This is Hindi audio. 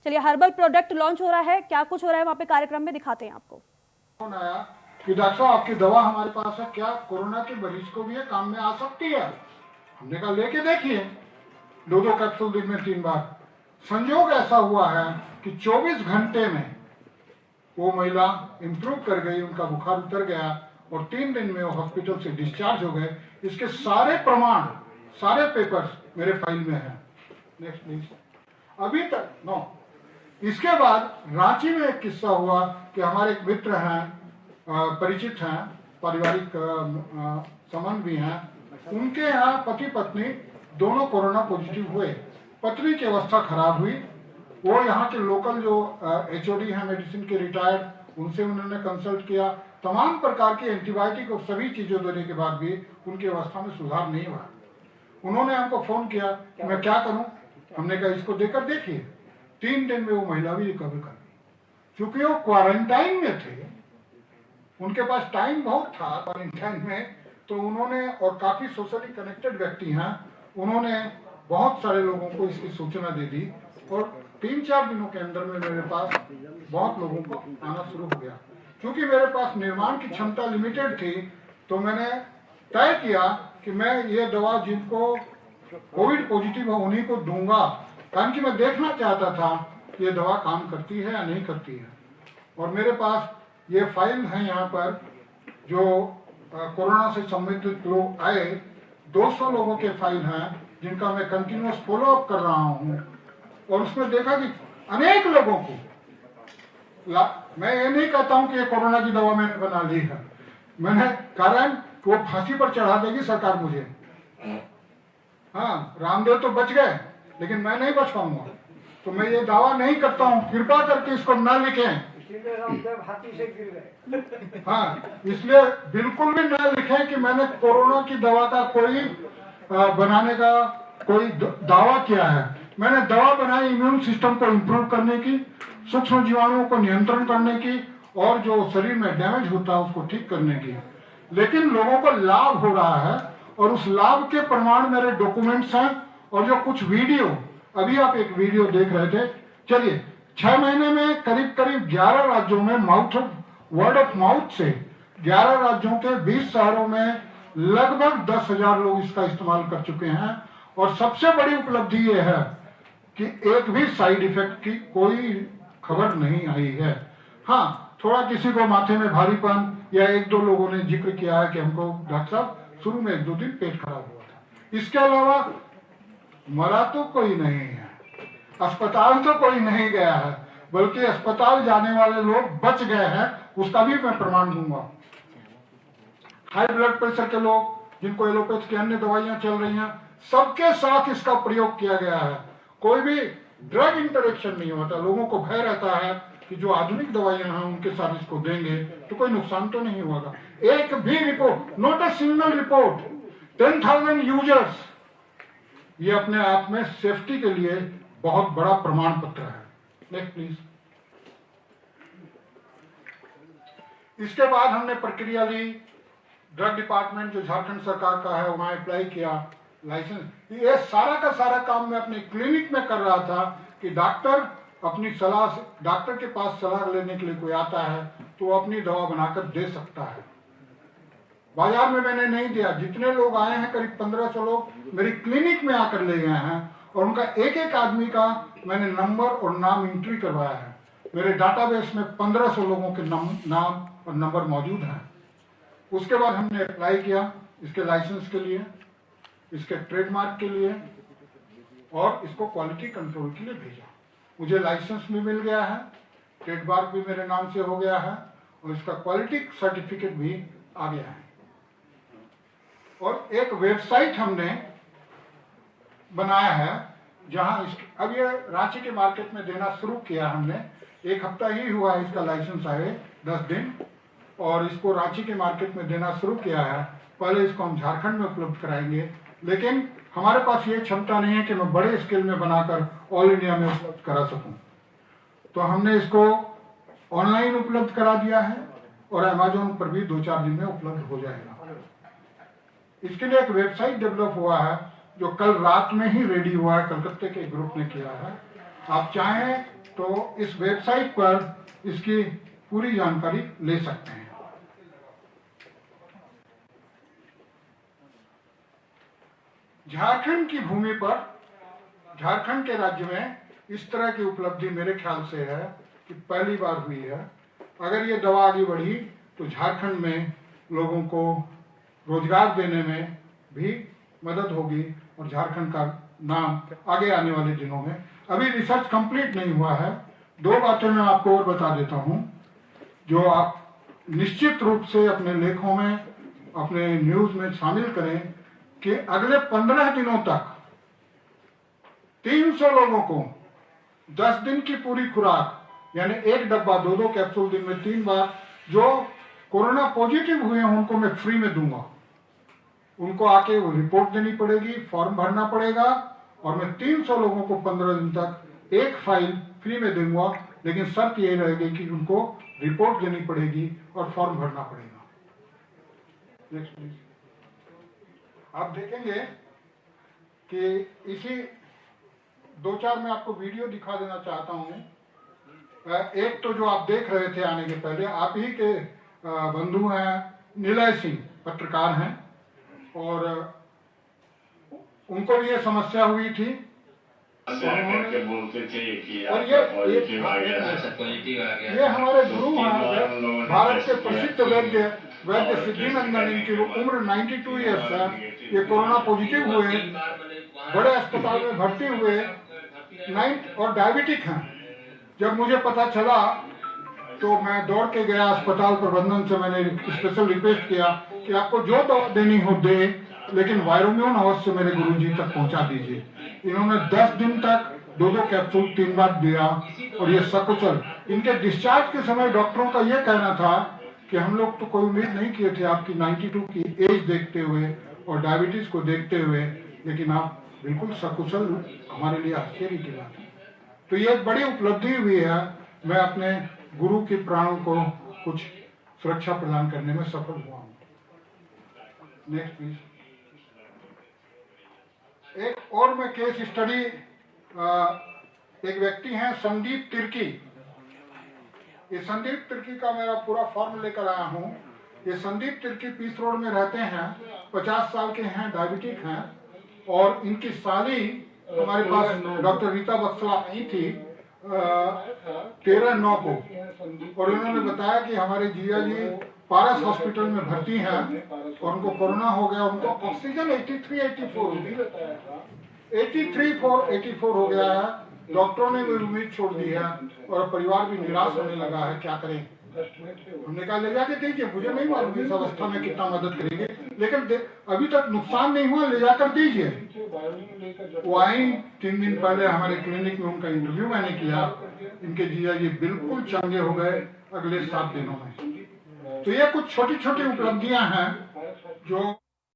चलिए, हर्बल प्रोडक्ट लॉन्च हो रहा है, क्या कुछ हो रहा है वहाँ पे कार्यक्रम में दिखाते हैं आपको। फोन आया कि डॉक्टर साहब आपकी दवा हमारे पास है, क्या कोरोना के मरीज को भी ये काम में आ सकती है। हमने कहा लेके देखिए, 2-2 कैप्सूल दिन में 3 बार। संयोग ऐसा हुआ है कि 24 घंटे में वो महिला इंप्रूव कर गई, उनका बुखार उतर गया और 3 दिन में वो हॉस्पिटल से डिस्चार्ज हो गए। इसके सारे प्रमाण, सारे पेपर्स मेरे फाइल में हैं। Next please. अभी तक नो। इसके बाद रांची में एक किस्सा हुआ कि हमारे एक मित्र हैं, परिचित हैं, पारिवारिक संबंध भी हैं, उनके यहाँ पति पत्नी दोनों कोरोना पॉजिटिव हुए। पत्नी की अवस्था खराब हुई। वो यहाँ के लोकल जो HOD हैं मेडिसिन के रिटायर्ड, उनसे उन्होंने कंसल्ट किया। तमाम प्रकार की एंटीबायोटिक और सभी चीजों देने के बाद भी उनकी अवस्था में सुधार नहीं हुआ। उन्होंने हमको फोन किया कि मैं क्या करूं। हमने कहा इसको देकर देखिए। 3 दिन में वो महिला भी रिकवर कर गई। क्योंकि वो क्वारंटाइन में थे, उनके पास टाइम बहुत था क्वारंटाइन में, तो उन्होंने, और काफी सोशली कनेक्टेड व्यक्ति हैं, उन्होंने बहुत सारे लोगों को इसकी सूचना दे दी और 3-4 दिनों के अंदर में मेरे पास बहुत लोगों को आना शुरू हो गया। क्योंकि मेरे पास निर्माण की क्षमता लिमिटेड थी, तो मैंने तय किया कि मैं ये दवा जिनको कोविड पॉजिटिव है उन्हीं को दूंगा, कारण कि मैं देखना चाहता था कि ये दवा काम करती है या नहीं करती है। और मेरे पास ये फाइल है यहाँ पर, जो कोरोना से संबंधित लोग आए, 200 लोगों के फाइल हैं जिनका मैं कंटिन्यूस फॉलोअप कर रहा हूँ। और उसमें देखा कि अनेक लोगों को, मैं ये नहीं कहता हूं कि ये कोरोना की दवा मैंने बना ली है, मैंने, कारण वो फांसी पर चढ़ा देगी सरकार मुझे। हाँ, रामदेव तो बच गए, लेकिन मैं नहीं बच पाऊंगा। तो मैं ये दावा नहीं करता हूं, कृपा करके इसको न लिखें। हाथी से गिर गए। हाँ, इसलिए बिल्कुल भी न लिखें कि मैंने कोरोना की दवा का कोई बनाने का कोई दावा किया है। मैंने दवा बनाई इम्यून सिस्टम को इंप्रूव करने की, सूक्ष्म जीवाणुओं को नियंत्रण करने की, और जो शरीर में डैमेज होता है उसको ठीक करने की। लेकिन लोगों को लाभ हो रहा है और उस लाभ के प्रमाण मेरे डॉक्यूमेंट्स हैं। और जो कुछ वीडियो, अभी आप एक वीडियो देख रहे थे, चलिए, 6 महीने में करीब करीब 11 राज्यों में वर्ड ऑफ माउथ से 11 राज्यों के 20 शहरों में लगभग 10,000 लोग इसका इस्तेमाल कर चुके हैं। और सबसे बड़ी उपलब्धि ये है कि एक भी साइड इफेक्ट की कोई खबर नहीं आई है। हाँ, थोड़ा किसी को माथे में भारीपन, या 1-2 लोगों ने जिक्र किया है कि हमको डॉक्टर साहब शुरू में 1-2 दिन पेट खराब हुआ था। इसके अलावा मरा तो कोई नहीं है, अस्पताल तो कोई नहीं गया है, बल्कि अस्पताल जाने वाले लोग बच गए हैं, उसका भी मैं प्रमाण दूंगा। हाई ब्लड प्रेशर के लोग, जिनको एलोपैथ की अन्य दवाइयां चल रही हैं, सबके साथ इसका प्रयोग किया गया है। कोई भी ड्रग इंटरेक्शन नहीं होता। लोगों को भय रहता है कि जो आधुनिक दवाइयां हैं उनके साथ इसको देंगे तो कोई नुकसान तो नहीं होगा। एक भी report, not a single report, 10,000 users, ये अपने आप में सेफ्टी के लिए बहुत बड़ा प्रमाण पत्र है। Next please. इसके बाद हमने प्रक्रिया ली, ड्रग डिपार्टमेंट जो झारखंड सरकार का है वहां अप्लाई किया, लाइसेंस। ये सारा का सारा काम मैं अपने क्लिनिक में कर रहा था कि डॉक्टर अपनी सलाह से, डॉक्टर के पास सलाह लेने के लिए कोई आता है तो वो अपनी दवा बनाकर दे सकता है। बाजार में मैंने नहीं दिया। जितने लोग आए हैं, करीब 1500 लोग मेरी क्लिनिक में आकर ले गए हैं, और उनका एक एक आदमी का मैंने नंबर और नाम एंट्री करवाया है। मेरे डाटाबेस में 1500 लोगों के नाम और नंबर मौजूद हैं। उसके बाद हमने अप्लाई किया इसके लाइसेंस के लिए, इसके ट्रेडमार्क के लिए, और इसको क्वालिटी कंट्रोल के लिए भेजा। मुझे लाइसेंस भी मिल गया है, ट्रेडमार्क भी मेरे नाम से हो गया है, और इसका क्वालिटी सर्टिफिकेट भी आ गया है। और एक वेबसाइट हमने बनाया है जहां अब ये रांची के मार्केट में देना शुरू किया हमने। 1 हफ्ता ही हुआ है इसका लाइसेंस आए, 10 दिन, और इसको रांची के मार्केट में देना शुरू किया है। पहले इसको हम झारखंड में उपलब्ध कराएंगे, लेकिन हमारे पास ये क्षमता नहीं है कि मैं बड़े स्केल में बनाकर ऑल इंडिया में उपलब्ध करा सकूं। तो हमने इसको ऑनलाइन उपलब्ध करा दिया है, और अमेजोन पर भी 2-4 दिन में उपलब्ध हो जाएगा। इसके लिए एक वेबसाइट डेवलप हुआ है जो कल रात में ही रेडी हुआ है, कलकत्ते के ग्रुप ने किया है। आप चाहें तो इस वेबसाइट पर इसकी पूरी जानकारी ले सकते हैं। झारखंड की भूमि पर, झारखंड के राज्य में इस तरह की उपलब्धि मेरे ख्याल से है कि पहली बार हुई है। अगर ये दवा आगे बढ़ी तो झारखंड में लोगों को रोजगार देने में भी मदद होगी और झारखंड का नाम आगे आने वाले दिनों में, अभी रिसर्च कंप्लीट नहीं हुआ है। 2 बातें मैं आपको और बता देता हूं जो आप निश्चित रूप से अपने लेखों में, अपने न्यूज में शामिल करें कि अगले 15 दिनों तक 300 लोगों को 10 दिन की पूरी खुराक, यानी 1 डब्बा 2-2 कैप्सूल दिन में 3 बार, जो कोरोना पॉजिटिव हुए हैं उनको मैं फ्री में दूंगा। उनको आके वो रिपोर्ट देनी पड़ेगी, फॉर्म भरना पड़ेगा और मैं 300 लोगों को 15 दिन तक एक फाइल फ्री में दूंगा, लेकिन शर्त ये रहेगी कि उनको रिपोर्ट देनी पड़ेगी और फॉर्म भरना पड़ेगा। Next please. आप देखेंगे कि इसी 2-4 मैं आपको वीडियो दिखा देना चाहता हूं। एक तो जो आप देख रहे थे आने के पहले, आप ही के बंधु हैं निलय सिंह, पत्रकार हैं, और उनको भी ये समस्या हुई थी। बोलते थे कि और ये हमारे गुरु हैं, भारत के प्रसिद्ध वैद्य सिद्धिनंदन, इनकी उम्र 92 ईयर्स है। ये कोरोना पॉजिटिव हुए, बड़े अस्पताल में भर्ती हुए, 9 और डायबिटिक हैं। जब मुझे पता चला तो मैं दौड़ के गया अस्पताल प्रबंधन से, मैंने स्पेशल रिक्वेस्ट किया कि आपको जो दवा देनी हो दे, लेकिन वायरोम्यून अवश्य मेरे गुरुजी तक पहुंचा दीजिए। इन्होंने 10 दिन तक 2-2 कैप्सूल 3 बार दिया और ये सकुशल। इनके डिस्चार्ज के समय डॉक्टरों का ये कहना था कि हम लोग तो कोई उम्मीद नहीं किए थे आपकी 92 की एज देखते हुए और डायबिटीज को देखते हुए, लेकिन आप बिल्कुल सकुशल, हमारे लिए आश्चर्य की बात है। तो ये एक बड़ी उपलब्धि हुई है। मैं अपने गुरु के प्राणों को कुछ सुरक्षा प्रदान करने में सफल हुआ हूँ। Next please. एक और मैं केस स्टडी, एक व्यक्ति हैं संदीप तिर्की। ये संदीप तिर्की का मेरा पूरा फॉर्म लेकर आया हूँ। ये संदीप तिर्की पीस रोड में रहते हैं, 50 साल के हैं, डायबिटिक हैं, और इनकी साली हमारे पास डॉक्टर रीता बक्सला आई थी 13/9 को, और इन्होंने बताया कि हमारे जीजा जी पारस हॉस्पिटल में भर्ती हैं और उनको कोरोना हो गया। उनको ऑक्सीजन 83-84 हो गया है। डॉक्टरों ने भी उम्मीद छोड़ दी है और परिवार भी निराश होने लगा है। क्या करें? हमने कहा ले जाके दीजिए, मुझे नहीं मालूम इस अवस्था में कितना मदद करेंगे, लेकिन अभी तक नुकसान नहीं हुआ, ले जाकर दीजिए। वो आई 3 दिन पहले हमारे क्लिनिक में, उनका इंटरव्यू मैंने किया। इनके जीजा जी बिल्कुल चंगे हो गए अगले 7 दिनों में। तो ये कुछ छोटी छोटी उपलब्धियां हैं जो